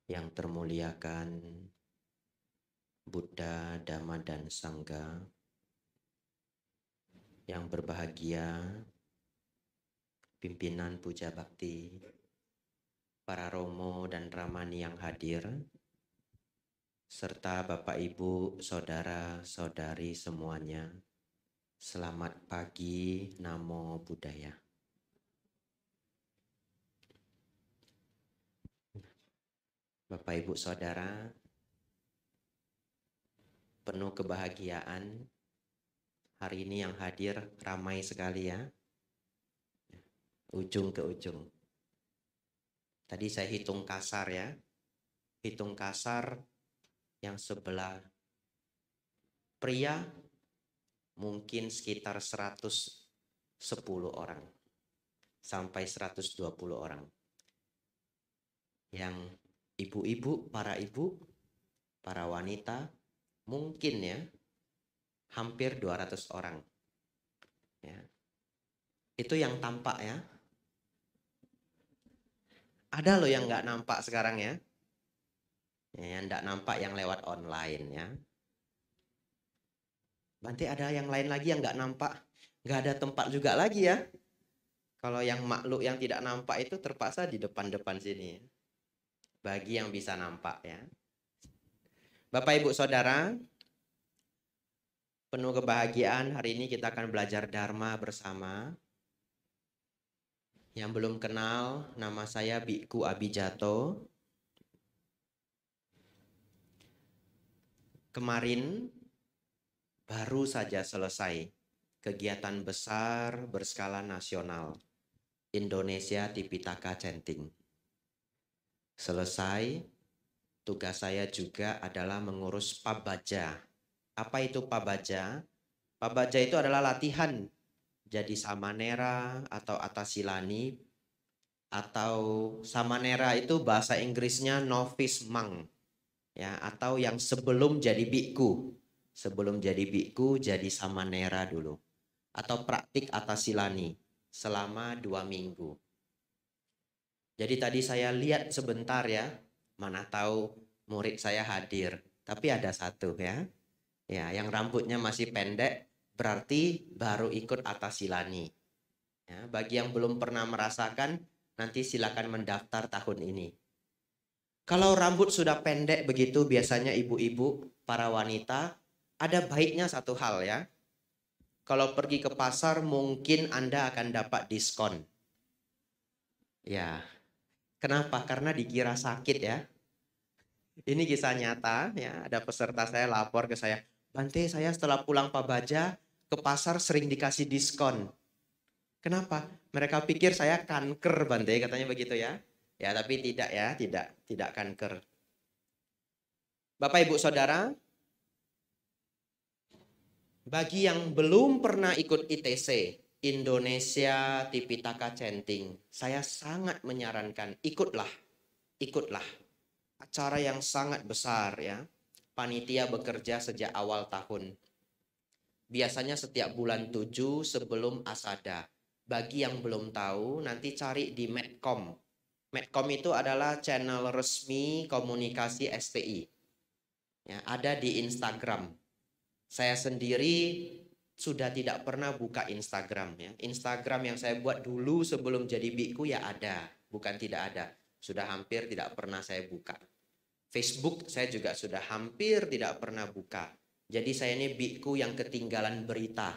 yang termuliakan Buddha, Dhamma, dan Sangha, yang berbahagia pimpinan Puja Bakti, para Romo dan Ramani yang hadir, serta Bapak Ibu, Saudara-saudari semuanya, selamat pagi, Namo Buddhaya. Bapak Ibu Saudara, penuh kebahagiaan. Hari ini yang hadir ramai sekali ya, ujung ke ujung. Tadi saya hitung kasar ya, hitung kasar yang sebelah pria mungkin sekitar 110 orang sampai 120 orang. Yang ibu-ibu, para wanita mungkin ya hampir 200 orang. Ya. Itu yang tampak ya. Ada loh yang nggak nampak sekarang ya. Yang nggak nampak yang lewat online ya. Nanti ada yang lain lagi yang nggak nampak. Nggak ada tempat juga lagi ya. Kalau yang makhluk yang tidak nampak itu terpaksa di depan-depan sini. Bagi yang bisa nampak ya. Bapak Ibu Saudara, penuh kebahagiaan hari ini kita akan belajar Dharma bersama. Yang belum kenal, nama saya Biku Abijato. Kemarin baru saja selesai kegiatan besar berskala nasional Indonesia Tipitaka Chanting. Selesai, tugas saya juga adalah mengurus Pabaja. Apa itu Pabaja? Pabaja itu adalah latihan jadi samanera atau atasilani, atau samanera itu bahasa Inggrisnya novice monk ya, atau yang sebelum jadi biku. Sebelum jadi biku jadi samanera dulu, atau praktik atasilani selama 2 minggu. Jadi tadi saya lihat sebentar ya, mana tahu murid saya hadir, tapi ada satu ya. Ya, yang rambutnya masih pendek berarti baru ikut atasilani. Ya, bagi yang belum pernah merasakan, nanti silakan mendaftar tahun ini. Kalau rambut sudah pendek begitu, biasanya ibu-ibu, para wanita, ada baiknya satu hal ya. Kalau pergi ke pasar mungkin Anda akan dapat diskon. Ya, kenapa? Karena dikira sakit ya. Ini kisah nyata ya, ada peserta saya lapor ke saya, Bante, saya setelah pulang Pabaja ke pasar sering dikasih diskon. Kenapa? Mereka pikir saya kanker, Bante, katanya begitu ya. Ya, tapi tidak ya, tidak kanker. Bapak Ibu Saudara, bagi yang belum pernah ikut ITC, Indonesia Tipitaka Chanting, saya sangat menyarankan ikutlah. Acara yang sangat besar ya. Panitia bekerja sejak awal tahun. Biasanya setiap bulan 7 sebelum Asada. Bagi yang belum tahu, nanti cari di Medcom. Medcom itu adalah channel resmi komunikasi STI. Ya, ada di Instagram. Saya sendiri sudah tidak pernah buka Instagram ya. Instagram yang saya buat dulu sebelum jadi biku ya ada, bukan tidak ada. Sudah hampir tidak pernah saya buka. Facebook saya juga sudah hampir tidak pernah buka. Jadi saya ini biku yang ketinggalan berita.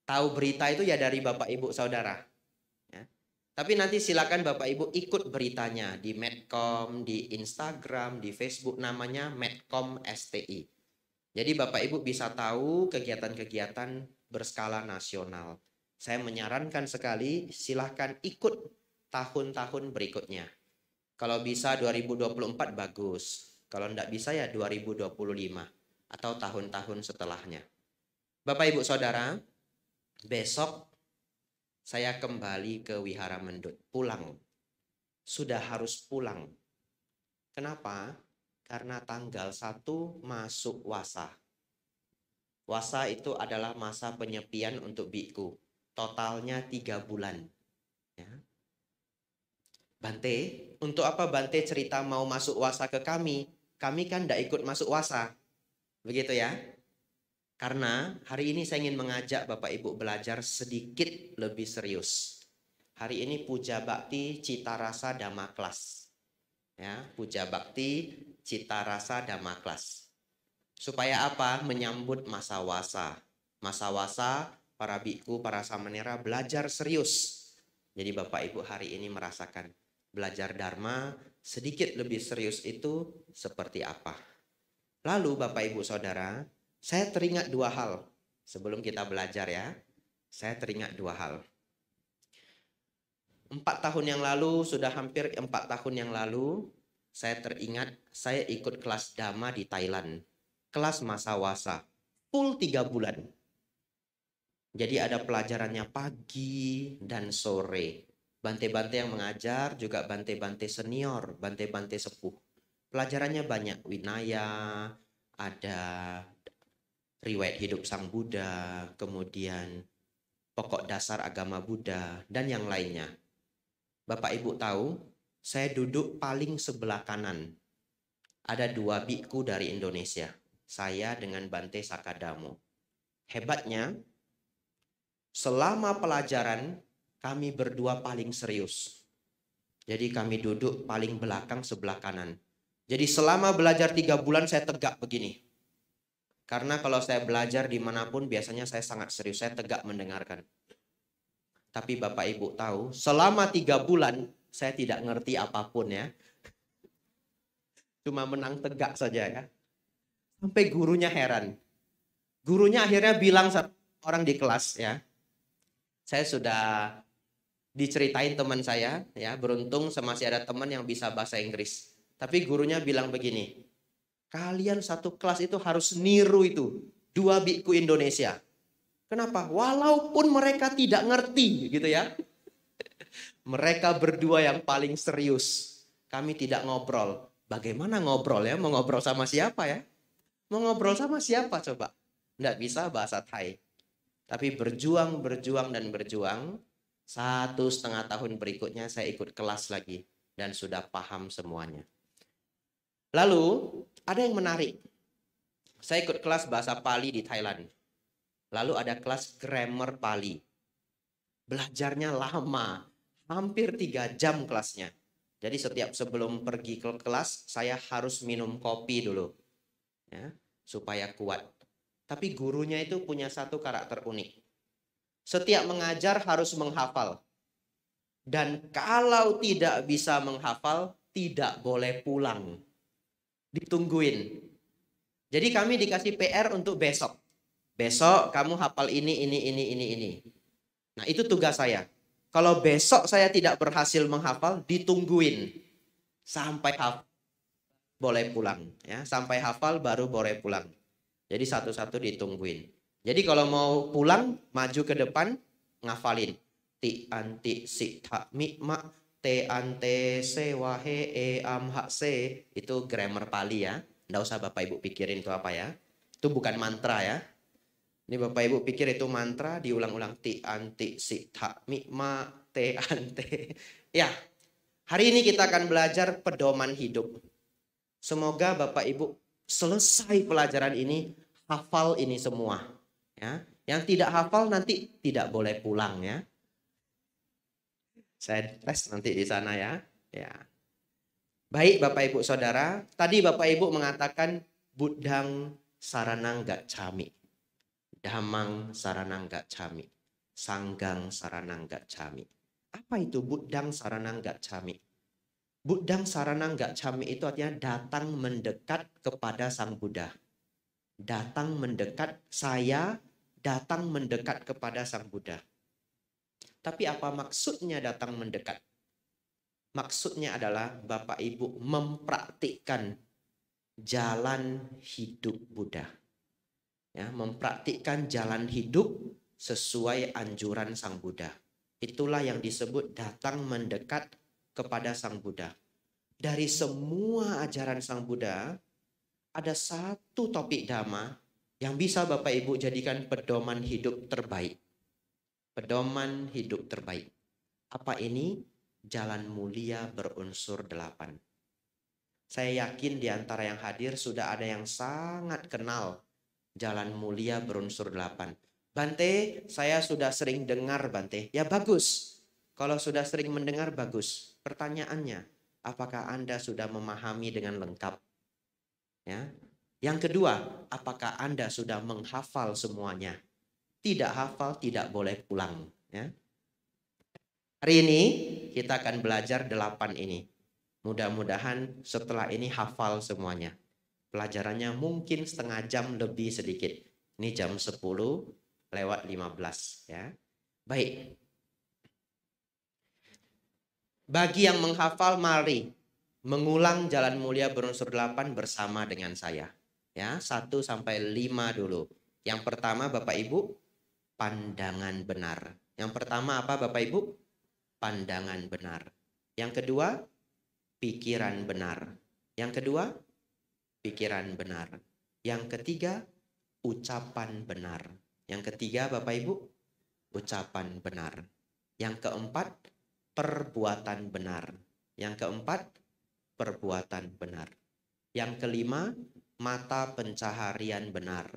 Tahu berita itu ya dari Bapak Ibu Saudara. Ya. Tapi nanti silakan Bapak Ibu ikut beritanya di Medcom, di Instagram, di Facebook, namanya Medcom STI. Jadi Bapak Ibu bisa tahu kegiatan-kegiatan berskala nasional. Saya menyarankan sekali silahkan ikut tahun-tahun berikutnya. Kalau bisa 2024 bagus. Kalau tidak bisa ya 2025 atau tahun-tahun setelahnya. Bapak Ibu Saudara, besok saya kembali ke Wihara Mendut. Pulang. Sudah harus pulang. Kenapa? Karena tanggal 1 masuk Wasa. Wasa itu adalah masa penyepian untuk biku. Totalnya 3 bulan. Ya. Bante, Untuk apa Bante cerita mau masuk wasa ke kami? Kami kan tidak ikut masuk wasa. Begitu ya. Karena hari ini saya ingin mengajak Bapak Ibu belajar sedikit lebih serius. Hari ini Puja Bakti Cita Rasa Dhamma Kelas. Ya, Puja Bakti Cita Rasa Dhamma Kelas. Supaya apa? Menyambut masa wasa. Masa wasa para biku, para samanera belajar serius. Jadi Bapak Ibu hari ini merasakan belajar Dharma sedikit lebih serius itu seperti apa. Lalu Bapak Ibu Saudara, saya teringat dua hal sebelum kita belajar ya. Saya teringat dua hal. 4 tahun yang lalu, sudah hampir 4 tahun yang lalu, saya teringat saya ikut kelas Dhamma di Thailand. Kelas masa wasa, full 3 bulan. Jadi ada pelajarannya pagi dan sore. Bante-bante yang mengajar juga bante-bante senior, bante-bante sepuh. Pelajarannya banyak, Winaya, ada riwayat hidup Sang Buddha, kemudian pokok dasar agama Buddha, dan yang lainnya. Bapak Ibu tahu, saya duduk paling sebelah kanan. Ada 2 biku dari Indonesia. Saya dengan Bante Sakadamo. Hebatnya, selama pelajaran kami berdua paling serius. Jadi kami duduk paling belakang sebelah kanan. Jadi selama belajar 3 bulan saya tegak begini. Karena kalau saya belajar dimanapun biasanya saya sangat serius, saya tegak mendengarkan. Tapi Bapak Ibu tahu, selama 3 bulan saya tidak ngerti apapun ya. Cuma menang tegak saja ya. Sampai gurunya heran. Gurunya akhirnya bilang sama orang di kelas ya. Saya sudah diceritain teman saya ya, beruntung masih ada teman yang bisa bahasa Inggris. Tapi gurunya bilang begini, kalian satu kelas itu harus niru itu 2 biku Indonesia. Kenapa? Walaupun mereka tidak ngerti gitu ya. Mereka berdua yang paling serius. Kami tidak ngobrol. Bagaimana ngobrol ya? Mau ngobrol sama siapa ya? Mau ngobrol sama siapa coba? Nggak bisa bahasa Thai. Tapi berjuang, dan berjuang. 1,5 tahun berikutnya saya ikut kelas lagi. Dan sudah paham semuanya. Lalu ada yang menarik. Saya ikut kelas bahasa Pali di Thailand. Lalu ada kelas grammar Pali. Belajarnya lama. Hampir 3 jam kelasnya. Jadi setiap sebelum pergi ke kelas, saya harus minum kopi dulu. Ya, supaya kuat. Tapi gurunya itu punya satu karakter unik. Setiap mengajar harus menghafal. Dan kalau tidak bisa menghafal, tidak boleh pulang. Ditungguin. Jadi kami dikasih PR untuk besok. Besok kamu hafal ini. Nah itu tugas saya. Kalau besok saya tidak berhasil menghafal, ditungguin. Sampai hafal, boleh pulang. Ya, sampai hafal baru boleh pulang. Jadi satu-satu ditungguin. Jadi kalau mau pulang, maju ke depan, ngafalin. Ti anti si ta mi ma te ante se wahe e am ha se. Itu grammar Pali ya. Nggak usah Bapak Ibu pikirin itu apa ya. Itu bukan mantra ya. Ini Bapak Ibu pikir itu mantra, diulang-ulang. Ti anti si ta mi ma te ante. Ya, hari ini kita akan belajar pedoman hidup. Semoga Bapak Ibu selesai pelajaran ini, hafal ini semua. Ya, yang tidak hafal nanti tidak boleh pulang ya. Saya tes nanti di sana ya. Ya. Baik Bapak Ibu Saudara, tadi Bapak Ibu mengatakan Buddhang saranang gacchami. Dhammang saranang gacchami. Sanggang saranang gacchami. Apa itu Buddhang saranang gacchami? Buddhang saranang gacchami itu artinya datang mendekat kepada Sang Buddha. Datang mendekat, saya datang mendekat kepada Sang Buddha. Tapi apa maksudnya datang mendekat? Maksudnya adalah Bapak Ibu mempraktikkan jalan hidup Buddha. Ya, mempraktikkan jalan hidup sesuai anjuran Sang Buddha. Itulah yang disebut datang mendekat kepada Sang Buddha. Dari semua ajaran Sang Buddha, ada satu topik dhamma yang bisa Bapak Ibu jadikan pedoman hidup terbaik. Pedoman hidup terbaik. Apa ini? jalan mulia berunsur 8. Saya yakin di antara yang hadir sudah ada yang sangat kenal jalan mulia berunsur 8. Bante, saya sudah sering dengar Bante. Ya bagus. Kalau sudah sering mendengar bagus. Pertanyaannya, apakah Anda sudah memahami dengan lengkap? Ya. Yang kedua, apakah Anda sudah menghafal semuanya? Tidak hafal, tidak boleh pulang. Ya. Hari ini kita akan belajar 8 ini. Mudah-mudahan setelah ini hafal semuanya. Pelajarannya mungkin setengah jam lebih sedikit. Ini jam 10:15 ya. Baik. Bagi yang menghafal, mari mengulang jalan mulia berunsur 8 bersama dengan saya. Ya, 1 sampai 5 dulu. Yang pertama Bapak Ibu, pandangan benar. Yang pertama apa Bapak Ibu? Pandangan benar. Yang kedua, pikiran benar. Yang kedua, pikiran benar. Yang ketiga, ucapan benar. Yang ketiga, Bapak Ibu, ucapan benar. Yang keempat, perbuatan benar. Yang keempat, perbuatan benar. Yang kelima, mata pencaharian benar.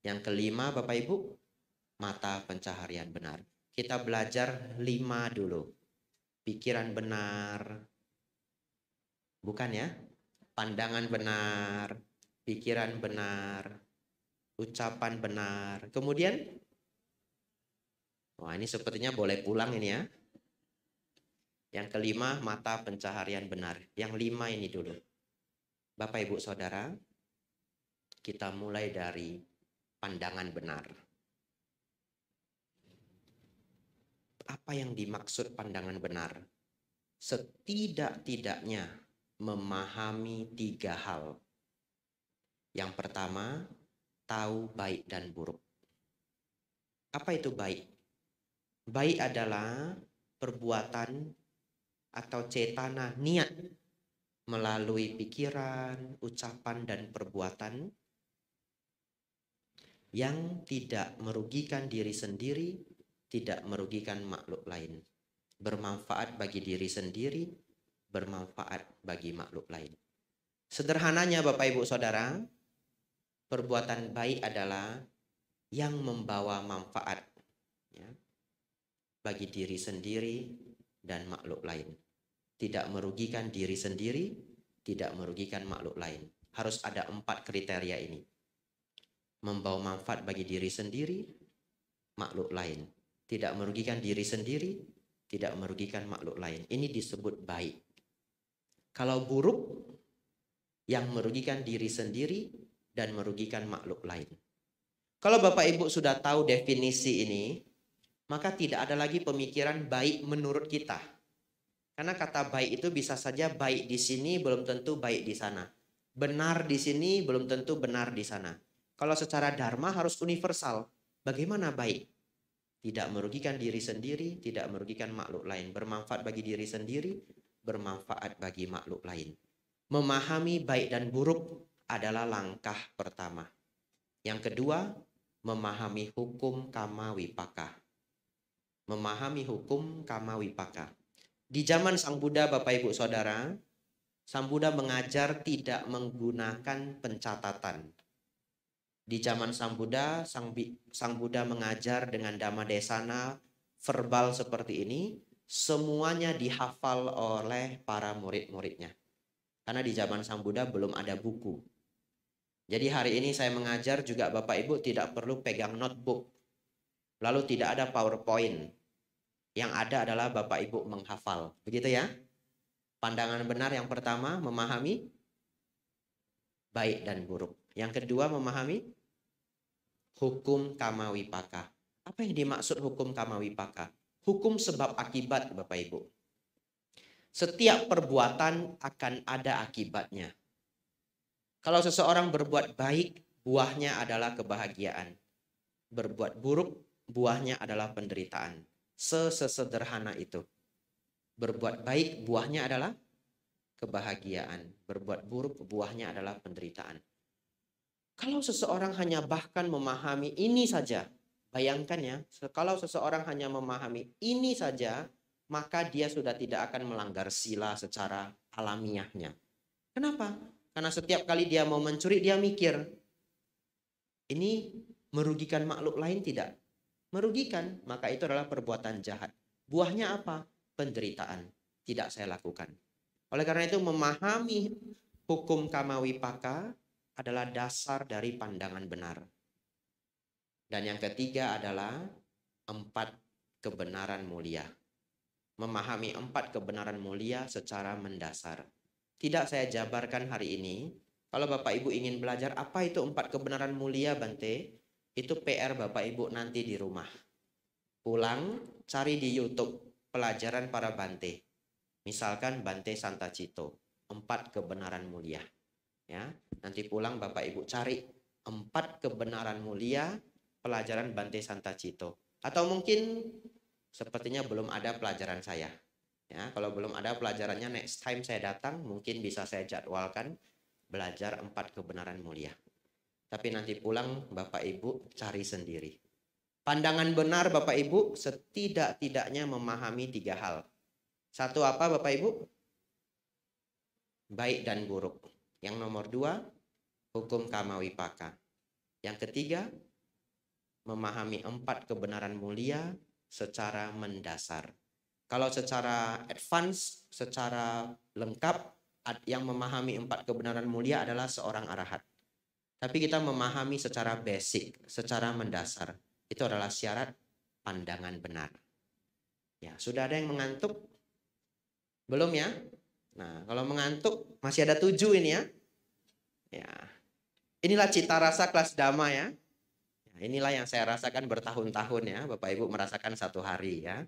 Yang kelima, Bapak Ibu, mata pencaharian benar. Kita belajar 5 dulu. Pikiran benar. Bukan ya? Pandangan benar, pikiran benar, ucapan benar. Kemudian, wah ini sepertinya boleh pulang ini ya. Yang kelima, mata pencaharian benar. Yang 5 ini dulu. Bapak Ibu Saudara, kita mulai dari pandangan benar. Apa yang dimaksud pandangan benar? Setidak-tidaknya memahami 3 hal. Yang pertama, tahu baik dan buruk. Apa itu baik? Baik adalah perbuatan atau cetana, niat melalui pikiran, ucapan, dan perbuatan yang tidak merugikan diri sendiri, tidak merugikan makhluk lain. Bermanfaat bagi diri sendiri, bermanfaat bagi makhluk lain. Sederhananya Bapak Ibu Saudara, perbuatan baik adalah yang membawa manfaat ya, bagi diri sendiri dan makhluk lain. Tidak merugikan diri sendiri, tidak merugikan makhluk lain. Harus ada 4 kriteria ini. Membawa manfaat bagi diri sendiri, makhluk lain. Tidak merugikan diri sendiri, tidak merugikan makhluk lain. Ini disebut baik. Kalau buruk, yang merugikan diri sendiri dan merugikan makhluk lain. Kalau Bapak Ibu sudah tahu definisi ini, maka tidak ada lagi pemikiran baik menurut kita. Karena kata baik itu bisa saja baik di sini belum tentu baik di sana. Benar di sini belum tentu benar di sana. Kalau secara dharma harus universal. Bagaimana baik? Tidak merugikan diri sendiri, tidak merugikan makhluk lain. Bermanfaat bagi diri sendiri, bermanfaat bagi makhluk lain. Memahami baik dan buruk adalah langkah pertama. Yang kedua, memahami hukum kama wipaka. Memahami hukum kama wipaka. Di zaman Sang Buddha, Bapak Ibu Saudara, Sang Buddha mengajar tidak menggunakan pencatatan. Di zaman Sang Buddha, Sang Buddha mengajar dengan Dhammadesana verbal seperti ini, semuanya dihafal oleh para murid-muridnya. Karena di zaman Sang Buddha belum ada buku. Jadi hari ini saya mengajar juga Bapak Ibu tidak perlu pegang notebook. Lalu tidak ada PowerPoint. Yang ada adalah Bapak Ibu menghafal. Begitu ya. Pandangan benar yang pertama memahami baik dan buruk. Yang kedua memahami hukum kama wipaka. Apa yang dimaksud hukum kama wipaka? Hukum sebab akibat Bapak Ibu. Setiap perbuatan akan ada akibatnya. Kalau seseorang berbuat baik, buahnya adalah kebahagiaan. Berbuat buruk, buahnya adalah penderitaan. Sesederhana itu. Berbuat baik, buahnya adalah kebahagiaan. Berbuat buruk, buahnya adalah penderitaan. Kalau seseorang hanya bahkan memahami ini saja, bayangkan ya, kalau seseorang hanya memahami ini saja, maka dia sudah tidak akan melanggar sila secara alamiahnya. Kenapa? Karena setiap kali dia mau mencuri, dia mikir, ini merugikan makhluk lain tidak? Merugikan, maka itu adalah perbuatan jahat. Buahnya apa? Penderitaan. Tidak saya lakukan. Oleh karena itu memahami hukum kamawipaka adalah dasar dari pandangan benar. Dan yang ketiga adalah 4 kebenaran mulia. Memahami 4 kebenaran mulia secara mendasar. Tidak saya jabarkan hari ini. Kalau Bapak Ibu ingin belajar apa itu 4 kebenaran mulia, Bante, itu PR Bapak Ibu nanti di rumah. Pulang, cari di YouTube pelajaran para Bante. Misalkan Bante Santacito, 4 kebenaran mulia. Ya, nanti pulang Bapak Ibu cari 4 kebenaran mulia pelajaran Bante Santacito. Atau mungkin sepertinya belum ada pelajaran saya. Ya, kalau belum ada pelajarannya, next time saya datang mungkin bisa saya jadwalkan belajar 4 kebenaran mulia. Tapi nanti pulang Bapak Ibu cari sendiri. Pandangan benar Bapak Ibu setidak-tidaknya memahami 3 hal. Satu apa Bapak Ibu? Baik dan buruk. Yang nomor 2, hukum kamawipaka. Yang ketiga, memahami 4 kebenaran mulia secara mendasar. Kalau secara advance, secara lengkap, yang memahami 4 kebenaran mulia adalah seorang arahat. Tapi kita memahami secara basic, secara mendasar. Itu adalah syarat pandangan benar. Ya, sudah ada yang mengantuk? Belum ya? Nah, kalau mengantuk masih ada 7 ini ya. Ya. Inilah cita rasa kelas Dhamma ya. Inilah yang saya rasakan bertahun-tahun ya. Bapak Ibu merasakan 1 hari ya.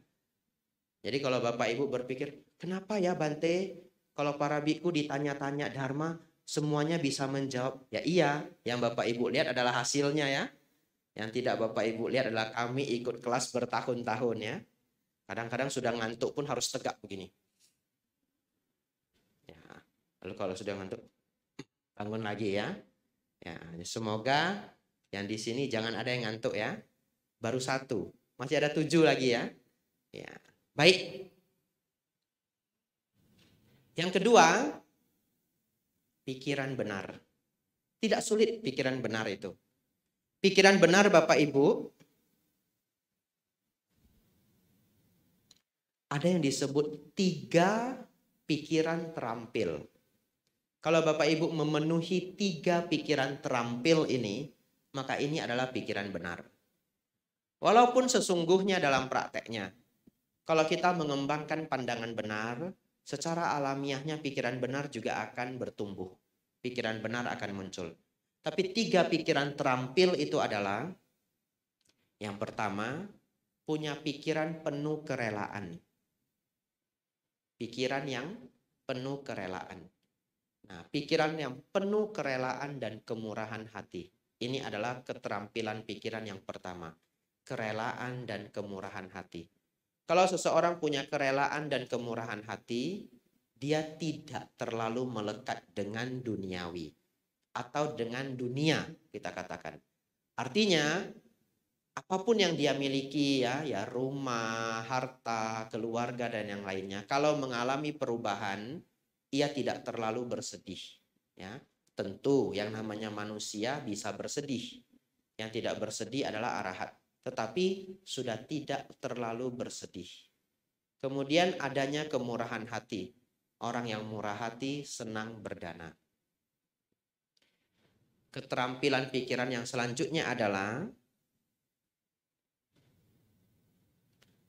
Jadi kalau Bapak Ibu berpikir, kenapa ya Bante? Kalau para biku ditanya-tanya Dharma, semuanya bisa menjawab. Ya iya, yang Bapak Ibu lihat adalah hasilnya ya. Yang tidak Bapak Ibu lihat adalah kami ikut kelas bertahun-tahun ya. Kadang-kadang sudah ngantuk pun harus tegak begini. Ya, lalu kalau sudah ngantuk, bangun lagi ya. Ya, semoga yang di sini jangan ada yang ngantuk ya. Baru 1, masih ada 7 lagi ya. Ya, baik. Yang kedua, pikiran benar. Tidak sulit pikiran benar itu. Pikiran benar Bapak Ibu, ada yang disebut 3 pikiran terampil. Kalau Bapak Ibu memenuhi 3 pikiran terampil ini, maka ini adalah pikiran benar. Walaupun sesungguhnya dalam prakteknya, kalau kita mengembangkan pandangan benar, secara alamiahnya pikiran benar juga akan bertumbuh. Pikiran benar akan muncul. Tapi 3 pikiran terampil itu adalah, yang pertama, punya pikiran penuh kerelaan. Pikiran yang penuh kerelaan. Nah, pikiran yang penuh kerelaan dan kemurahan hati. Ini adalah keterampilan pikiran yang pertama. Kerelaan dan kemurahan hati. Kalau seseorang punya kerelaan dan kemurahan hati, dia tidak terlalu melekat dengan duniawi. Atau dengan dunia, kita katakan. Artinya, apapun yang dia miliki ya rumah, harta, keluarga, dan yang lainnya, kalau mengalami perubahan, ia tidak terlalu bersedih. Ya, tentu yang namanya manusia bisa bersedih. Yang tidak bersedih adalah arahat. Tetapi sudah tidak terlalu bersedih. Kemudian adanya kemurahan hati. Orang yang murah hati senang berdana. Keterampilan pikiran yang selanjutnya adalah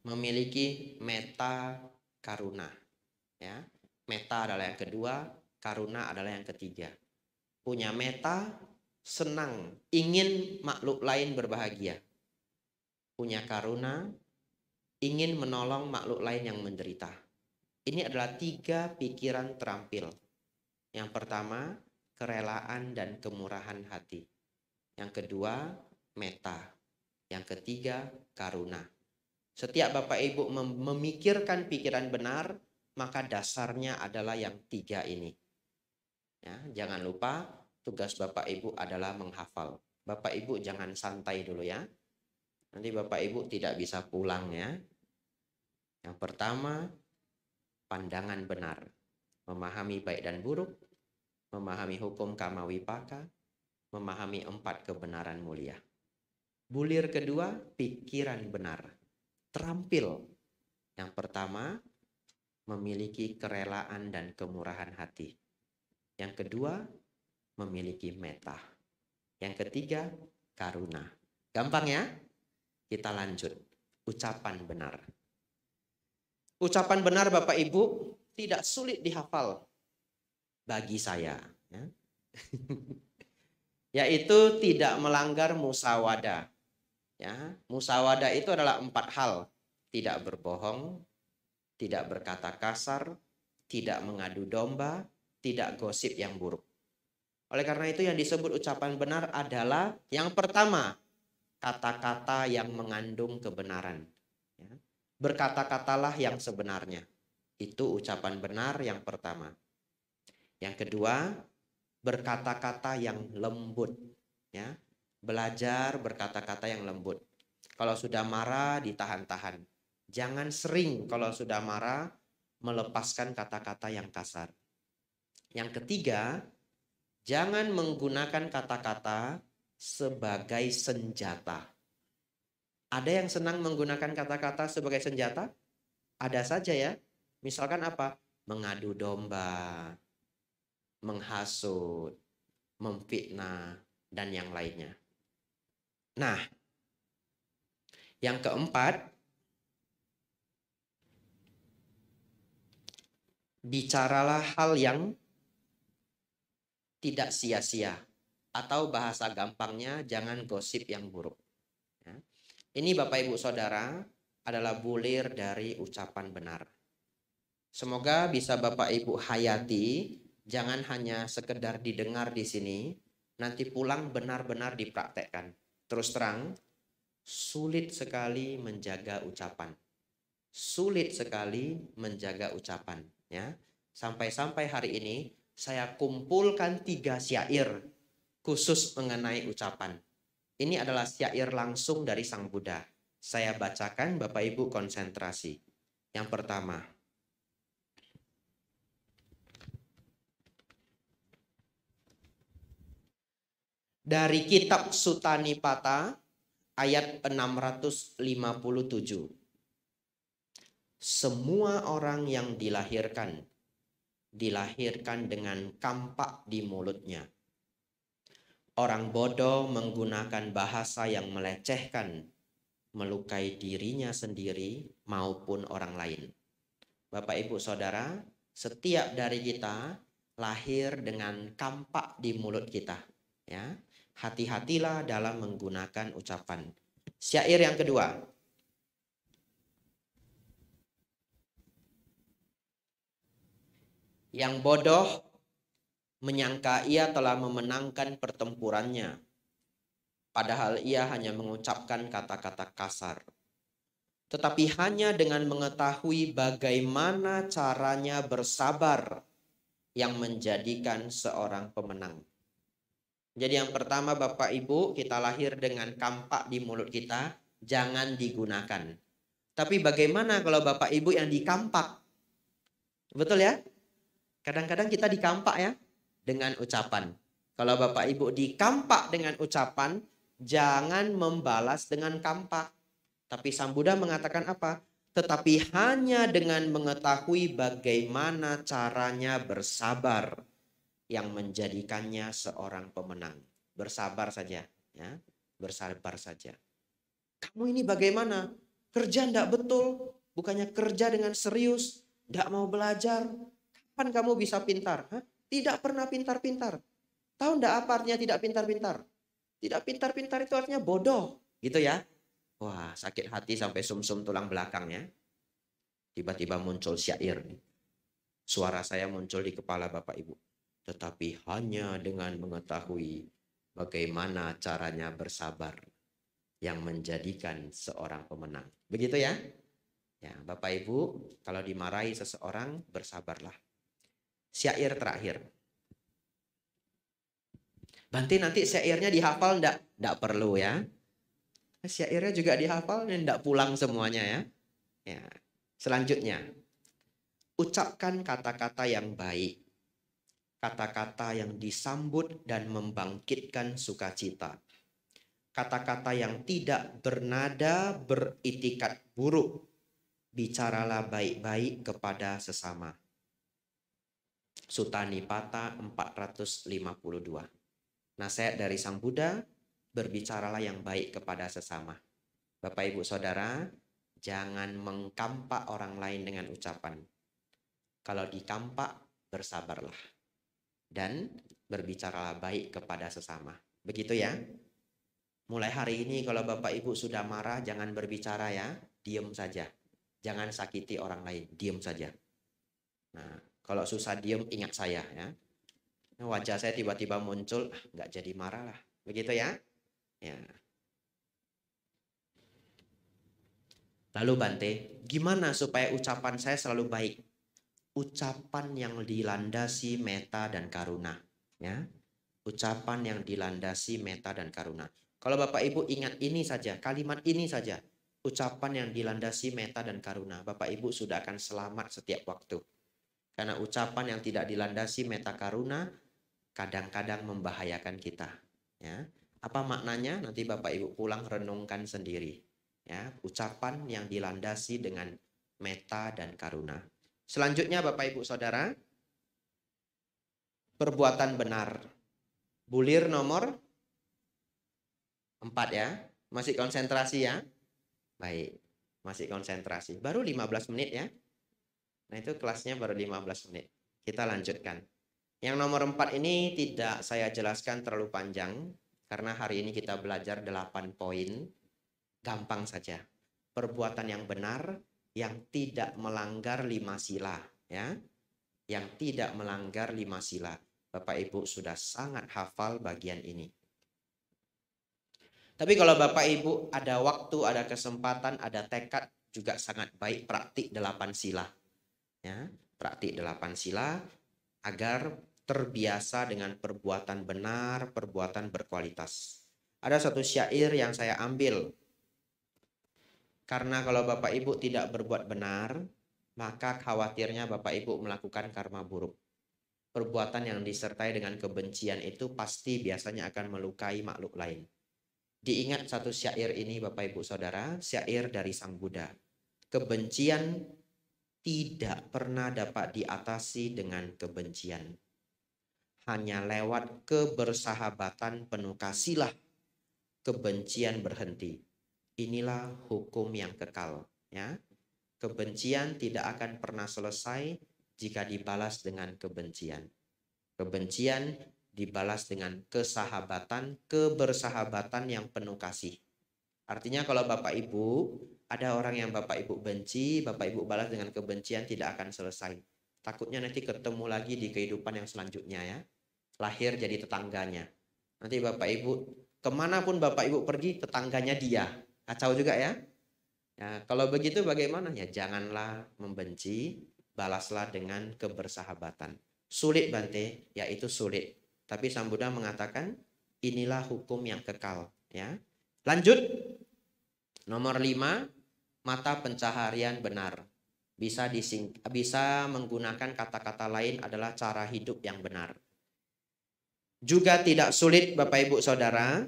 memiliki meta karuna. Ya, meta adalah yang kedua, karuna adalah yang ketiga. Punya meta, senang, ingin makhluk lain berbahagia. Punya karuna, ingin menolong makhluk lain yang menderita. Ini adalah 3 pikiran terampil. Yang pertama, kerelaan dan kemurahan hati. Yang kedua, meta. Yang ketiga, karuna. Setiap Bapak Ibu memikirkan pikiran benar, maka dasarnya adalah yang 3 ini. Ya, jangan lupa tugas Bapak Ibu adalah menghafal. Bapak Ibu jangan santai dulu ya. Nanti Bapak Ibu tidak bisa pulang ya. Yang pertama, pandangan benar. Memahami baik dan buruk, memahami hukum karma wipaka, memahami 4 kebenaran mulia. Bulir kedua, pikiran benar. Terampil. Yang pertama, memiliki kerelaan dan kemurahan hati. Yang kedua, memiliki metta. Yang ketiga, karuna. Gampang ya? Kita lanjut. Ucapan benar. Ucapan benar Bapak Ibu tidak sulit dihafal bagi saya. Ya. Yaitu tidak melanggar musyawadah. Ya, musyawadah itu adalah 4 hal. Tidak berbohong, tidak berkata kasar, tidak mengadu domba, tidak gosip yang buruk. Oleh karena itu yang disebut ucapan benar adalah yang pertama, kata-kata yang mengandung kebenaran. Ya. Berkata-katalah yang sebenarnya. Itu ucapan benar yang pertama. Yang kedua, berkata-kata yang lembut. Ya. Belajar berkata-kata yang lembut. Kalau sudah marah, ditahan-tahan. Jangan sering kalau sudah marah, melepaskan kata-kata yang kasar. Yang ketiga, jangan menggunakan kata-kata sebagai senjata. Ada yang senang menggunakan kata-kata sebagai senjata? Ada saja ya. Misalkan apa? Mengadu domba, menghasut, memfitnah, dan yang lainnya. Nah, yang keempat, bicaralah hal yang tidak sia-sia. Atau bahasa gampangnya, jangan gosip yang buruk. Ya. Ini Bapak Ibu Saudara adalah bulir dari ucapan benar. Semoga bisa Bapak Ibu hayati, jangan hanya sekedar didengar di sini, nanti pulang benar-benar dipraktekkan. Terus terang, sulit sekali menjaga ucapan. Sulit sekali menjaga ucapan. Ya. Sampai-sampai hari ini, saya kumpulkan 3 syair khusus mengenai ucapan. Ini adalah syair langsung dari Sang Buddha. Saya bacakan, Bapak Ibu konsentrasi. Yang pertama. Dari kitab Sutta Nipata ayat 657. Semua orang yang dilahirkan dengan kampak di mulutnya. Orang bodoh menggunakan bahasa yang melecehkan, melukai dirinya sendiri maupun orang lain. Bapak Ibu Saudara, setiap dari kita lahir dengan kampak di mulut kita. Ya, hati-hatilah dalam menggunakan ucapan. Syair yang kedua. Yang bodoh menyangka ia telah memenangkan pertempurannya, padahal ia hanya mengucapkan kata-kata kasar. Tetapi hanya dengan mengetahui bagaimana caranya bersabar yang menjadikan seorang pemenang. Jadi yang pertama Bapak Ibu, kita lahir dengan kampak di mulut kita, jangan digunakan. Tapi bagaimana kalau Bapak Ibu yang dikampak? Betul ya? Kadang-kadang kita dikampak ya dengan ucapan. Kalau Bapak Ibu dikampak dengan ucapan, jangan membalas dengan kampak. Tapi Sang Buddha mengatakan apa? Tetapi hanya dengan mengetahui bagaimana caranya bersabar yang menjadikannya seorang pemenang. Bersabar saja, ya. Bersabar saja. Kamu ini bagaimana? Kerja enggak betul, bukannya kerja dengan serius, enggak mau belajar. Kapan kamu bisa pintar? Hah? Tidak pernah pintar-pintar. Tahu enggak apa artinya tidak pintar-pintar? Tidak pintar-pintar itu artinya bodoh, gitu ya. Wah, sakit hati sampai sumsum tulang belakangnya. Tiba-tiba muncul syair. Suara saya muncul di kepala Bapak Ibu. Tetapi hanya dengan mengetahui bagaimana caranya bersabar yang menjadikan seorang pemenang. Begitu ya? Ya, Bapak Ibu, kalau dimarahi seseorang, bersabarlah. Syair terakhir. Banti nanti syairnya dihafal enggak? Enggak perlu ya. Syairnya juga dihafal, enggak pulang semuanya ya. Ya. Selanjutnya, ucapkan kata-kata yang baik. Kata-kata yang disambut dan membangkitkan sukacita. Kata-kata yang tidak bernada beritikat buruk. Bicaralah baik-baik kepada sesama. Sutta Nipata 452. Nasihat dari Sang Buddha, berbicaralah yang baik kepada sesama. Bapak Ibu Saudara, jangan mengkampak orang lain dengan ucapan. Kalau dikampak, bersabarlah. Dan berbicaralah baik kepada sesama. Begitu ya. Mulai hari ini kalau Bapak Ibu sudah marah, jangan berbicara ya. Diam saja. Jangan sakiti orang lain. Diam saja. Nah, kalau susah diam, ingat saya ya. Wajah saya tiba-tiba muncul, nggak jadi marah lah. Begitu ya. Ya. Lalu Bante, gimana supaya ucapan saya selalu baik? Ucapan yang dilandasi metta dan karuna, ya. Ucapan yang dilandasi metta dan karuna. Kalau Bapak Ibu ingat ini saja, kalimat ini saja, ucapan yang dilandasi metta dan karuna, Bapak Ibu sudah akan selamat setiap waktu. Karena ucapan yang tidak dilandasi metta karuna kadang-kadang membahayakan kita, ya. Apa maknanya? Nanti Bapak Ibu pulang renungkan sendiri, ya. Ucapan yang dilandasi dengan metta dan karuna. Selanjutnya Bapak Ibu Saudara, perbuatan benar. Bulir nomor 4 ya. Masih konsentrasi ya? Baik, masih konsentrasi. Baru 15 menit ya. Nah itu kelasnya baru 15 menit. Kita lanjutkan. Yang nomor 4 ini tidak saya jelaskan terlalu panjang. Karena hari ini kita belajar 8 poin. Gampang saja. Perbuatan yang benar, yang tidak melanggar 5 sila. Ya, yang tidak melanggar 5 sila. Bapak Ibu sudah sangat hafal bagian ini. Tapi kalau Bapak Ibu ada waktu, ada kesempatan, ada tekad, juga sangat baik praktik 8 sila. Ya, praktik 8 sila agar terbiasa dengan perbuatan benar, perbuatan berkualitas. Ada satu syair yang saya ambil. Karena kalau Bapak Ibu tidak berbuat benar, maka khawatirnya Bapak Ibu melakukan karma buruk. Perbuatan yang disertai dengan kebencian itu pasti biasanya akan melukai makhluk lain. Diingat satu syair ini Bapak Ibu Saudara, syair dari Sang Buddha. Kebencian tidak pernah dapat diatasi dengan kebencian. Hanya lewat kebersahabatan penuh kasihlah kebencian berhenti. Inilah hukum yang kekal, ya. Kebencian tidak akan pernah selesai jika dibalas dengan kebencian. Kebencian dibalas dengan kesahabatan, kebersahabatan yang penuh kasih. Artinya kalau Bapak Ibu, ada orang yang Bapak Ibu benci, Bapak Ibu balas dengan kebencian tidak akan selesai. Takutnya nanti ketemu lagi di kehidupan yang selanjutnya ya. Lahir jadi tetangganya. Nanti Bapak Ibu, kemanapun Bapak Ibu pergi, tetangganya dia. Kacau juga ya. Ya, kalau begitu bagaimana? Ya janganlah membenci, balaslah dengan kebersahabatan. Sulit Bante, yaitu sulit. Tapi Sang Buddha mengatakan inilah hukum yang kekal. Ya, lanjut. Nomor 5, mata pencaharian benar. Bisa menggunakan kata-kata lain adalah cara hidup yang benar. Juga tidak sulit Bapak Ibu Saudara.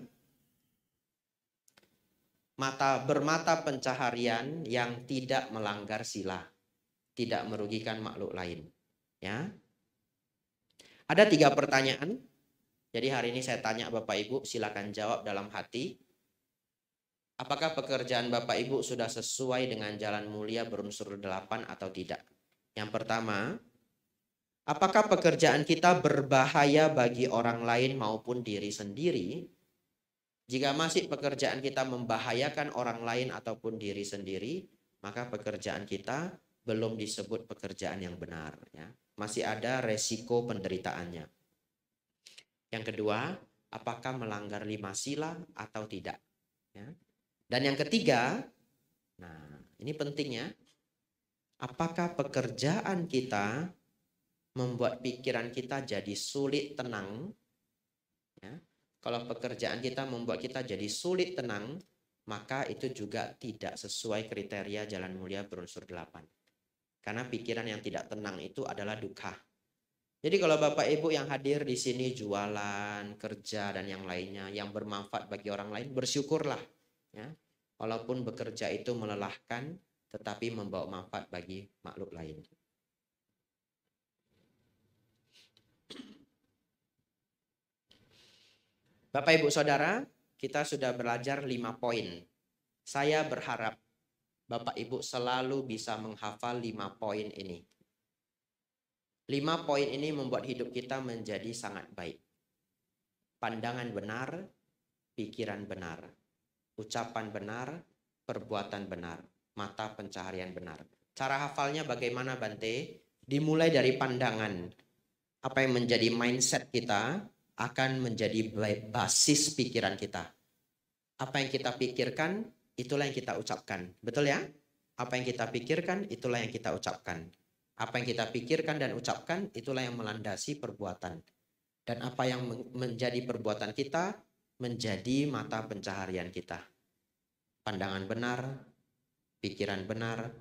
Bermata pencaharian yang tidak melanggar sila, tidak merugikan makhluk lain. Ya, ada 3 pertanyaan. Jadi hari ini saya tanya Bapak Ibu, silakan jawab dalam hati. Apakah pekerjaan Bapak Ibu sudah sesuai dengan jalan mulia berunsur 8 atau tidak? Yang pertama, apakah pekerjaan kita berbahaya bagi orang lain maupun diri sendiri? Jika masih pekerjaan kita membahayakan orang lain ataupun diri sendiri, maka pekerjaan kita belum disebut pekerjaan yang benar. Ya. Masih ada resiko penderitaannya. Yang kedua, apakah melanggar 5 sila atau tidak? Ya. Dan yang ketiga, nah ini pentingnya, apakah pekerjaan kita membuat pikiran kita jadi sulit tenang? Ya. Kalau pekerjaan kita membuat kita jadi sulit tenang, maka itu juga tidak sesuai kriteria jalan mulia berunsur 8. Karena pikiran yang tidak tenang itu adalah dukkha. Jadi kalau Bapak Ibu yang hadir di sini jualan, kerja dan yang lainnya yang bermanfaat bagi orang lain, bersyukurlah ya. Walaupun bekerja itu melelahkan tetapi membawa manfaat bagi makhluk lain. Bapak Ibu Saudara, kita sudah belajar 5 poin. Saya berharap Bapak Ibu selalu bisa menghafal 5 poin ini. 5 poin ini membuat hidup kita menjadi sangat baik. Pandangan benar, pikiran benar, ucapan benar, perbuatan benar, mata pencaharian benar. Cara hafalnya bagaimana Bante? Dimulai dari pandangan. Apa yang menjadi mindset kita akan menjadi basis pikiran kita. Apa yang kita pikirkan, itulah yang kita ucapkan. Betul ya? Apa yang kita pikirkan, itulah yang kita ucapkan. Apa yang kita pikirkan dan ucapkan, itulah yang melandasi perbuatan. Dan apa yang menjadi perbuatan kita, menjadi mata pencaharian kita. Pandangan benar, pikiran benar,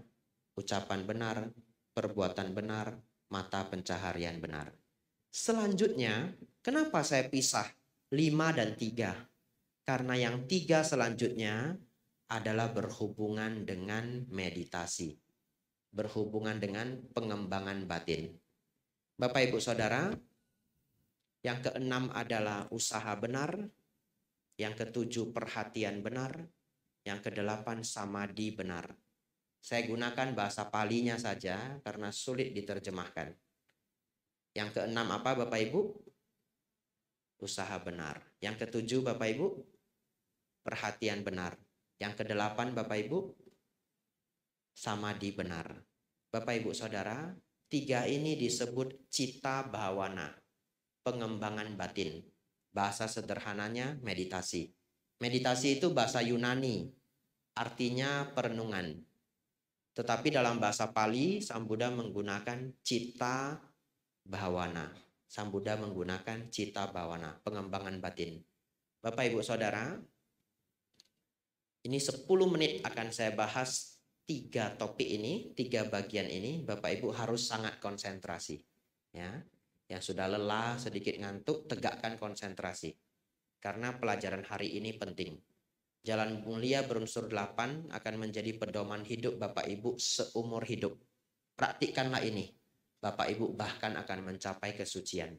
ucapan benar, perbuatan benar, mata pencaharian benar. Selanjutnya, kenapa saya pisah 5 dan 3? Karena yang 3 selanjutnya adalah berhubungan dengan meditasi. Berhubungan dengan pengembangan batin. Bapak Ibu Saudara, yang ke-6 adalah usaha benar, yang ke-7 perhatian benar, yang ke-8 samadhi benar. Saya gunakan bahasa Palinya saja karena sulit diterjemahkan. Yang ke-6 apa Bapak Ibu? Usaha benar. Yang ke-7 Bapak Ibu? Perhatian benar. Yang ke-8 Bapak Ibu? Samadhi benar. Bapak Ibu Saudara, 3 ini disebut cita bhawana, pengembangan batin. Bahasa sederhananya meditasi. Meditasi itu bahasa Yunani, artinya perenungan. Tetapi dalam bahasa Pali, Sang Buddha menggunakan cita bhawana. Sang Buddha menggunakan cita bhawana, pengembangan batin. Bapak Ibu Saudara, ini 10 menit akan saya bahas 3 topik ini, 3 bagian ini. Bapak Ibu harus sangat konsentrasi. Ya, yang sudah lelah, sedikit ngantuk, tegakkan konsentrasi. Karena pelajaran hari ini penting. Jalan mulia berunsur 8 akan menjadi pedoman hidup Bapak Ibu seumur hidup. Praktikkanlah ini. Bapak Ibu bahkan akan mencapai kesucian.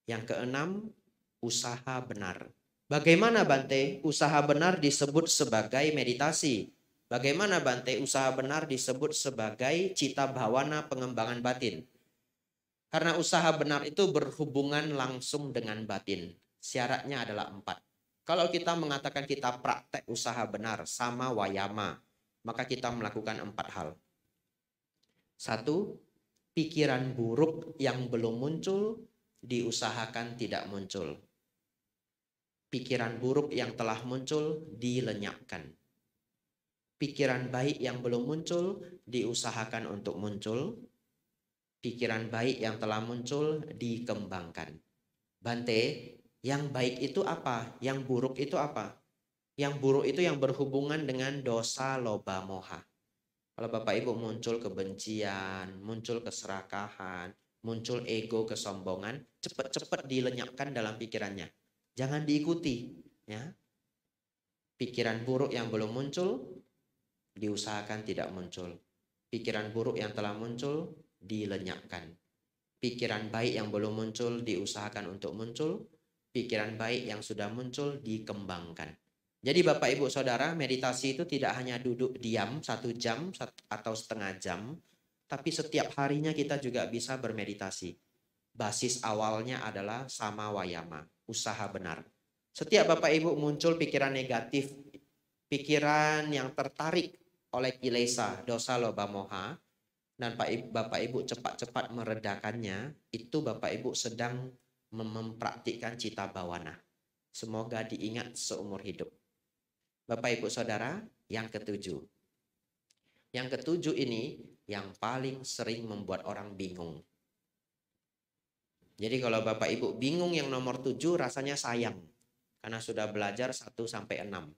Yang ke-6, usaha benar. Bagaimana Bante usaha benar disebut sebagai meditasi? Bagaimana Bante usaha benar disebut sebagai cita bhawana pengembangan batin? Karena usaha benar itu berhubungan langsung dengan batin. Syaratnya adalah 4. Kalau kita mengatakan kita praktek usaha benar sama wayama, maka kita melakukan 4 hal. 1, pikiran buruk yang belum muncul diusahakan tidak muncul. Pikiran buruk yang telah muncul dilenyapkan. Pikiran baik yang belum muncul diusahakan untuk muncul. Pikiran baik yang telah muncul dikembangkan. Bante, yang baik itu apa? Yang buruk itu apa? Yang buruk itu yang berhubungan dengan dosa, loba, moha. Kalau Bapak Ibu muncul kebencian, muncul keserakahan, muncul ego, kesombongan, cepat-cepat dilenyapkan dalam pikirannya. Jangan diikuti, ya. Pikiran buruk yang belum muncul diusahakan tidak muncul. Pikiran buruk yang telah muncul dilenyapkan. Pikiran baik yang belum muncul diusahakan untuk muncul. Pikiran baik yang sudah muncul dikembangkan. Jadi Bapak Ibu Saudara, meditasi itu tidak hanya duduk diam 1 jam atau setengah jam, tapi setiap harinya kita juga bisa bermeditasi. Basis awalnya adalah sama wayama, usaha benar. Setiap Bapak Ibu muncul pikiran negatif, pikiran yang tertarik oleh kilesa, dosa, loba, moha, dan Bapak Ibu cepat-cepat meredakannya, itu Bapak Ibu sedang mempraktikkan cita bhawana. Semoga diingat seumur hidup. Bapak Ibu Saudara, yang ke-7. Yang ke-7 ini yang paling sering membuat orang bingung. Jadi kalau Bapak Ibu bingung yang nomor 7 rasanya sayang. Karena sudah belajar 1 sampai 6.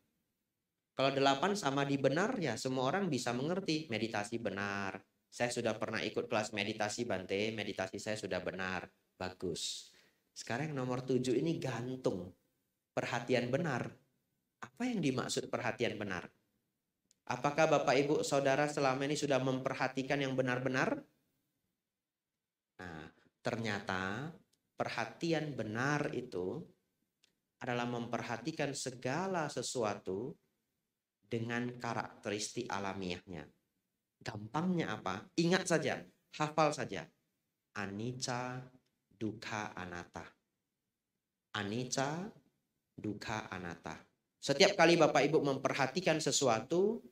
Kalau 8 samadhi benar ya semua orang bisa mengerti. Meditasi benar, Saya sudah pernah ikut kelas meditasi Bante, meditasi saya sudah benar, bagus. Sekarang yang nomor 7 ini gantung, perhatian benar. Apa yang dimaksud perhatian benar? Apakah Bapak Ibu Saudara selama ini sudah memperhatikan yang benar-benar? Nah, ternyata perhatian benar itu adalah memperhatikan segala sesuatu dengan karakteristik alamiahnya. Gampangnya apa? Ingat saja, hafal saja. Anicca, dukkha, anatta. Anicca, dukkha, anatta. Setiap kali Bapak Ibu memperhatikan sesuatu,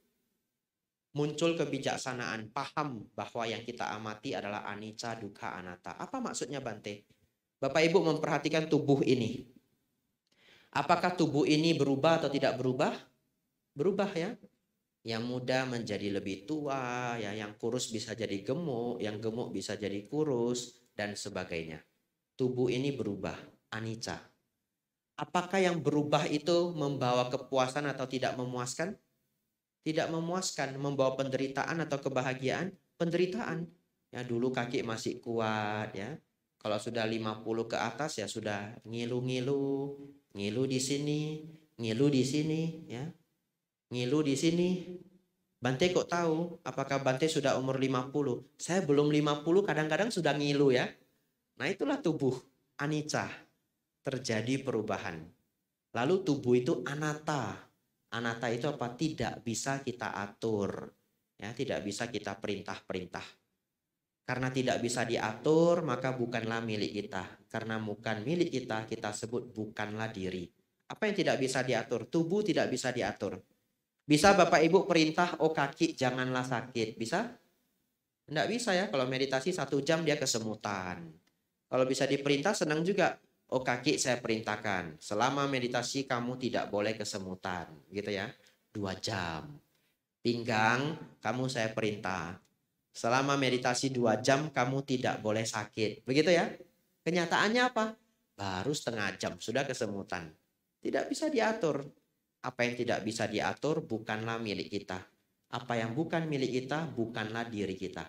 muncul kebijaksanaan, paham bahwa yang kita amati adalah anicca, dukkha, anatta. Apa maksudnya Bante? Bapak Ibu memperhatikan tubuh ini. Apakah tubuh ini berubah atau tidak berubah? Berubah ya. Yang muda menjadi lebih tua, ya, yang kurus bisa jadi gemuk, yang gemuk bisa jadi kurus, dan sebagainya. Tubuh ini berubah, anicca. Apakah yang berubah itu membawa kepuasan atau tidak memuaskan? Tidak memuaskan. Membawa penderitaan atau kebahagiaan? Penderitaan. Ya, dulu kaki masih kuat, ya. Kalau sudah 50 ke atas ya sudah ngilu-ngilu, ngilu di sini, ngilu di sini, ya. Ngilu di sini. Bante kok tahu? Apakah Bante sudah umur 50? Saya belum 50, kadang-kadang sudah ngilu ya. Nah, itulah tubuh anicca. Terjadi perubahan. Lalu tubuh itu anatta. Anatta itu apa? Tidak bisa kita atur. Ya, tidak bisa kita perintah-perintah. Karena tidak bisa diatur, maka bukanlah milik kita. Karena bukan milik kita, kita sebut bukanlah diri. Apa yang tidak bisa diatur? Tubuh tidak bisa diatur. Bisa Bapak Ibu perintah, oh kaki janganlah sakit. Bisa? Tidak bisa ya. Kalau meditasi 1 jam dia kesemutan. Kalau bisa diperintah senang juga. Oh kaki saya perintahkan. Selama meditasi kamu tidak boleh kesemutan. Gitu ya. 2 jam. Pinggang kamu saya perintah. Selama meditasi 2 jam kamu tidak boleh sakit. Begitu ya. Kenyataannya apa? Baru setengah jam sudah kesemutan. Tidak bisa diatur. Apa yang tidak bisa diatur bukanlah milik kita. Apa yang bukan milik kita bukanlah diri kita.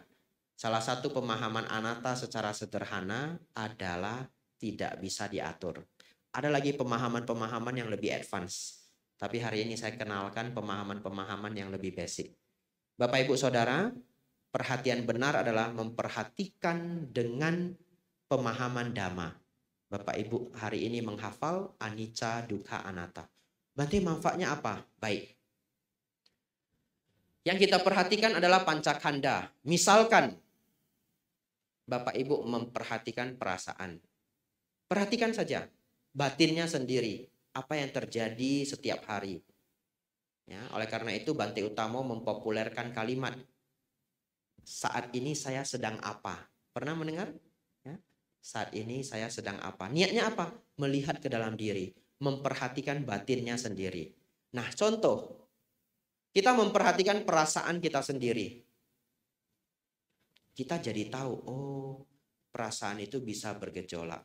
Salah satu pemahaman anatta secara sederhana adalah tidak bisa diatur. Ada lagi pemahaman-pemahaman yang lebih advance. Tapi hari ini saya kenalkan pemahaman-pemahaman yang lebih basic. Bapak Ibu Saudara, perhatian benar adalah memperhatikan dengan pemahaman Dhamma. Bapak Ibu hari ini menghafal anicca, dukkha, anatta. Berarti manfaatnya apa? Baik. Yang kita perhatikan adalah pancakanda. Misalkan Bapak Ibu memperhatikan perasaan. Perhatikan saja batinnya sendiri. Apa yang terjadi setiap hari. Ya, oleh karena itu Bante Utamo mempopulerkan kalimat saat ini saya sedang apa? Pernah mendengar? Ya, saat ini saya sedang apa? Niatnya apa? Melihat ke dalam diri. Memperhatikan batinnya sendiri. Nah, contoh. Kita memperhatikan perasaan kita sendiri. Kita jadi tahu, oh, perasaan itu bisa bergejolak.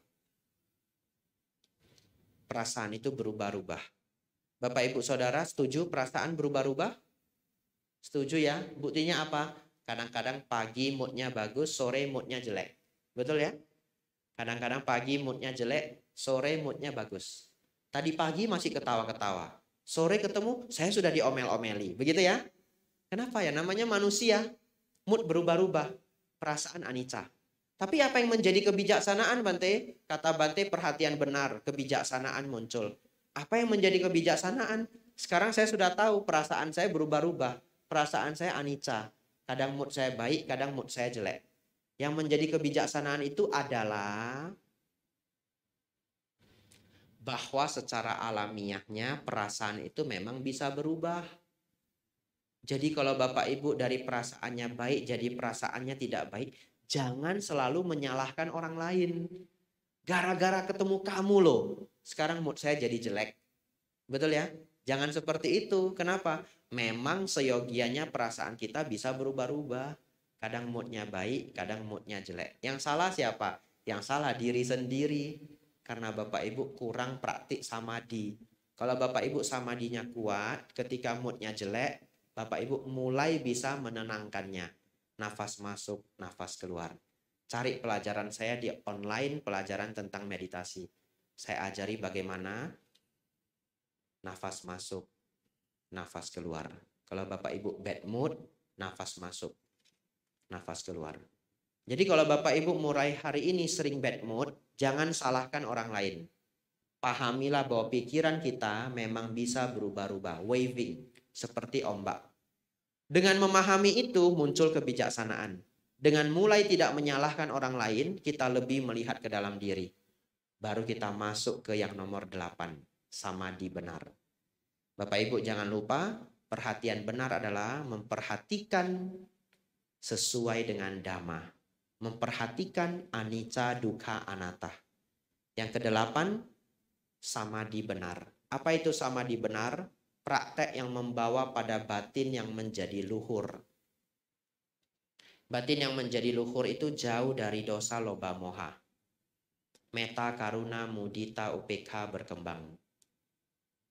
Perasaan itu berubah-ubah. Bapak Ibu Saudara setuju perasaan berubah-ubah? Setuju ya? Buktinya apa? Kadang-kadang pagi moodnya bagus, sore moodnya jelek. Betul ya? Kadang-kadang pagi moodnya jelek, sore moodnya bagus. Tadi pagi masih ketawa-ketawa. Sore ketemu, saya sudah diomel-omeli. Begitu ya? Kenapa ya? Namanya manusia. Mood berubah-ubah. Perasaan anicca. Tapi apa yang menjadi kebijaksanaan Bante? Kata Bante perhatian benar. Kebijaksanaan muncul. Apa yang menjadi kebijaksanaan? Sekarang saya sudah tahu perasaan saya berubah-ubah. Perasaan saya anicca. Kadang mood saya baik, kadang mood saya jelek. Yang menjadi kebijaksanaan itu adalah bahwa secara alamiahnya perasaan itu memang bisa berubah. Jadi kalau Bapak Ibu dari perasaannya baik jadi perasaannya tidak baik, jangan selalu menyalahkan orang lain. Gara-gara ketemu kamu loh, sekarang mood saya jadi jelek. Betul ya? Jangan seperti itu. Kenapa? Memang seyogianya perasaan kita bisa berubah-ubah. Kadang moodnya baik, kadang moodnya jelek. Yang salah siapa? Yang salah diri sendiri. Karena Bapak Ibu kurang praktik samadhi. Kalau Bapak Ibu samadhinya kuat, ketika moodnya jelek, Bapak Ibu mulai bisa menenangkannya. nafas masuk, nafas keluar. Cari pelajaran saya di online, pelajaran tentang meditasi. Saya ajari bagaimana nafas masuk, nafas keluar. Kalau Bapak Ibu bad mood, nafas masuk, nafas keluar. Jadi kalau Bapak Ibu mulai hari ini sering bad mood, jangan salahkan orang lain. Pahamilah bahwa pikiran kita memang bisa berubah-ubah, waving, seperti ombak. Dengan memahami itu muncul kebijaksanaan. Dengan mulai tidak menyalahkan orang lain, kita lebih melihat ke dalam diri. Baru kita masuk ke yang nomor 8, samadhi benar. Bapak Ibu jangan lupa, perhatian benar adalah memperhatikan sesuai dengan dhamma. Memperhatikan anicca, dukkha, anatta. Yang kedelapan, samadhi benar. Apa itu samadhi benar? Praktek yang membawa pada batin yang menjadi luhur. Batin yang menjadi luhur itu jauh dari dosa, loba, moha. Metta, karuna, mudita, upekha berkembang.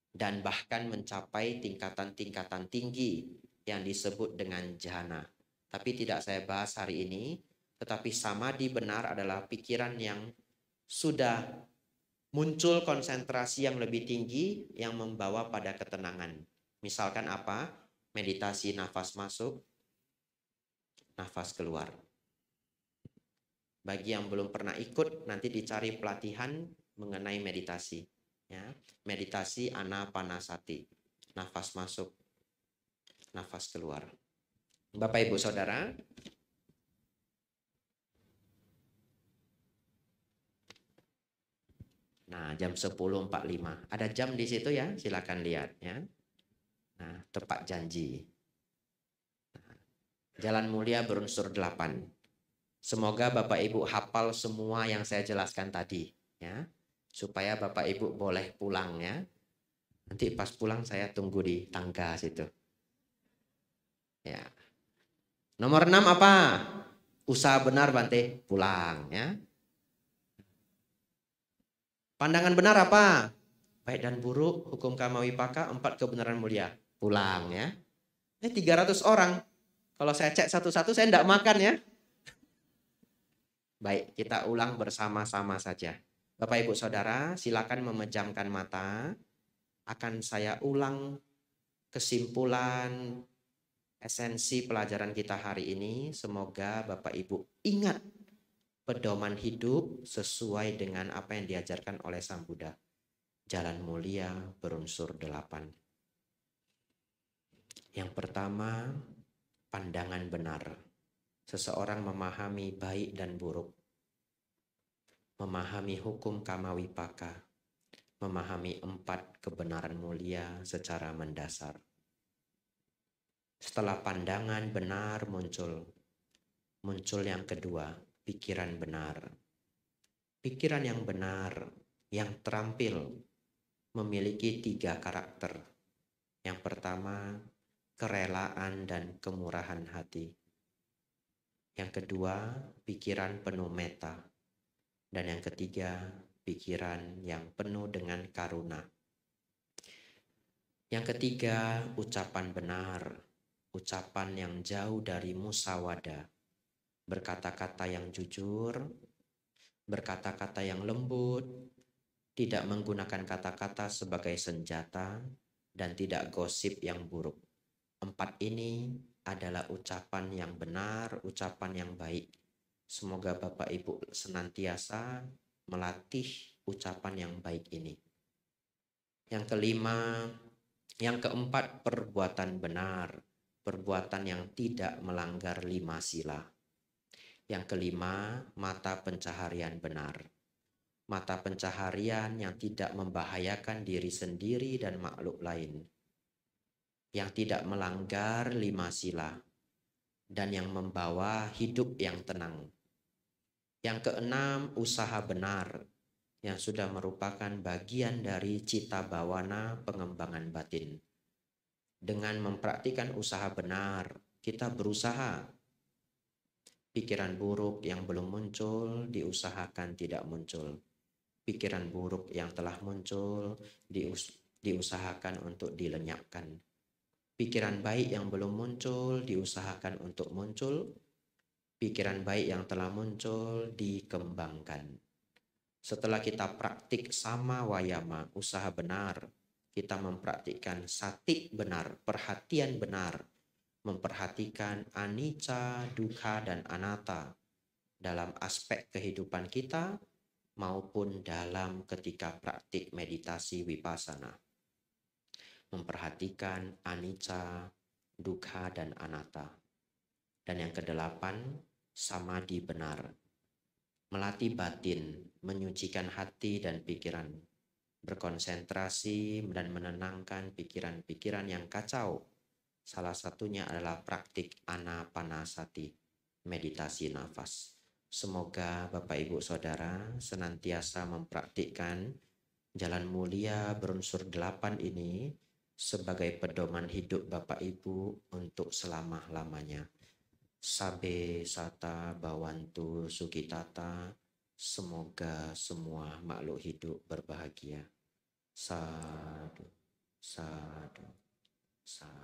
Dan bahkan mencapai tingkatan-tingkatan tinggi yang disebut dengan jhana. Tapi tidak saya bahas hari ini. Tetapi samadhi benar adalah pikiran yang sudah muncul konsentrasi yang lebih tinggi yang membawa pada ketenangan. Misalkan apa? Meditasi nafas masuk, nafas keluar. Bagi yang belum pernah ikut, nanti dicari pelatihan mengenai meditasi. Ya, meditasi anapanasati. Nafas masuk, nafas keluar. Bapak Ibu Saudara, nah, jam 10.45. Ada jam di situ ya, silakan lihat ya. Nah, tepat janji. Nah, Jalan Mulia berunsur 8. Semoga Bapak Ibu hafal semua yang saya jelaskan tadi ya. Supaya Bapak Ibu boleh pulang ya. Nanti pas pulang saya tunggu di tangga situ. Ya. Nomor 6 apa? Usaha benar Bante, pulang ya. Pandangan benar apa? Baik dan buruk, hukum kama wipaka, 4 kebenaran mulia. Pulang ya. Ini 300 orang. Kalau saya cek satu-satu saya tidak makan ya. Baik, kita ulang bersama-sama saja. Bapak Ibu Saudara, silakan memejamkan mata. Akan saya ulang kesimpulan esensi pelajaran kita hari ini. Semoga Bapak Ibu ingat pedoman hidup sesuai dengan apa yang diajarkan oleh Sang Buddha. Jalan Mulia berunsur 8. Yang pertama, pandangan benar. Seseorang memahami baik dan buruk. Memahami hukum kama wipaka. Memahami 4 kebenaran mulia secara mendasar. Setelah pandangan benar muncul yang kedua, pikiran benar. Pikiran yang benar, yang terampil, memiliki 3 karakter. Yang pertama, kerelaan dan kemurahan hati. Yang kedua, pikiran penuh metta. Dan yang ketiga, pikiran yang penuh dengan karuna. Yang ketiga, ucapan benar. Ucapan yang jauh dari musawada. Berkata-kata yang jujur, berkata-kata yang lembut, tidak menggunakan kata-kata sebagai senjata, dan tidak gosip yang buruk. 4 ini adalah ucapan yang benar, ucapan yang baik. Semoga Bapak Ibu senantiasa melatih ucapan yang baik ini. Yang kelima, yang keempat, perbuatan benar. Perbuatan yang tidak melanggar 5 sila. Yang kelima, mata pencaharian benar. Mata pencaharian yang tidak membahayakan diri sendiri dan makhluk lain. Yang tidak melanggar 5 sila. Dan yang membawa hidup yang tenang. Yang keenam, usaha benar. Yang sudah merupakan bagian dari cita bawana pengembangan batin. Dengan mempraktikkan usaha benar, kita berusaha. Pikiran buruk yang belum muncul, diusahakan tidak muncul. Pikiran buruk yang telah muncul, diusahakan untuk dilenyapkan. Pikiran baik yang belum muncul, diusahakan untuk muncul. pikiran baik yang telah muncul dikembangkan. Setelah kita praktik sama wayama, usaha benar, kita mempraktikkan sati benar, perhatian benar, memperhatikan anicca, dukkha, dan anatta dalam aspek kehidupan kita maupun dalam ketika praktik meditasi vipassana. Memperhatikan anicca, dukkha, dan anatta. Dan yang kedelapan, samadhi benar. Melatih batin, menyucikan hati dan pikiran, berkonsentrasi dan menenangkan pikiran-pikiran yang kacau. Salah satunya adalah praktik anapanasati, meditasi nafas. Semoga Bapak Ibu Saudara senantiasa mempraktikkan jalan mulia berunsur 8 ini sebagai pedoman hidup Bapak Ibu untuk selama-lamanya. Sabe sata bawantu sukitata, semoga semua makhluk hidup berbahagia. Sadu, sadu, sadu.